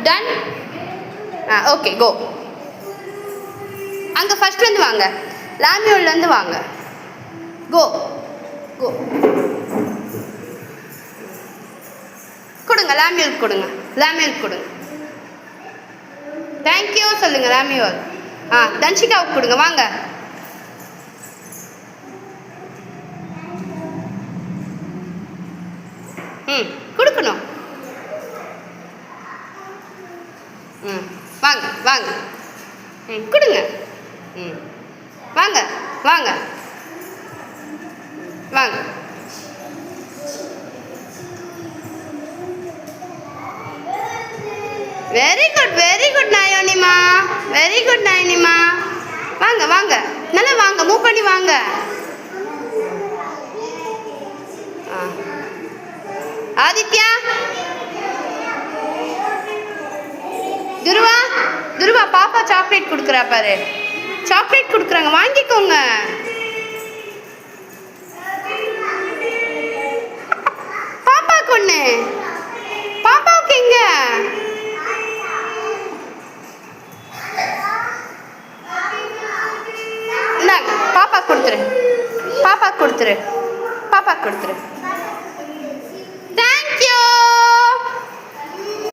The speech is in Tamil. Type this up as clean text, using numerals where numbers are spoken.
டன். ஓகே கோ. அங்கே ஃபர்ஸ்ட்லேருந்து வாங்க, லாமியோல்லேருந்து வாங்க. கோ கோ. கொடுங்க லாமியோல் கொடுங்க, லாமியோல் கொடுங்க. தேங்க்யூ சொல்லுங்க லாமியோல். தன்ஷிகாவுக்கு கொடுங்க வாங்க. கொடுக்கணும். வாங்க வாங்க. கொடுங்க. வாங்க வாங்க வாங்க. Very good Nayonima, very good Nayanima. வாங்க வாங்க, நல்லா வாங்க, மூவ் பண்ணி வாங்க. ஆதித்யா, துருவா, துருவா பாப்பா சாக்லேட் கொடுக்குறா பாரு, சாக்லேட் கொடுக்குறாங்க, வாங்கிக்கோங்க. பாப்பாக்கு ஒண்ணு, பாப்பாவுக்கு எங்க? பாப்பா கொடுத்துரு, பாப்பா கொடுத்துரு, பாப்பா கொடுத்துரு. தேங்க்யூ.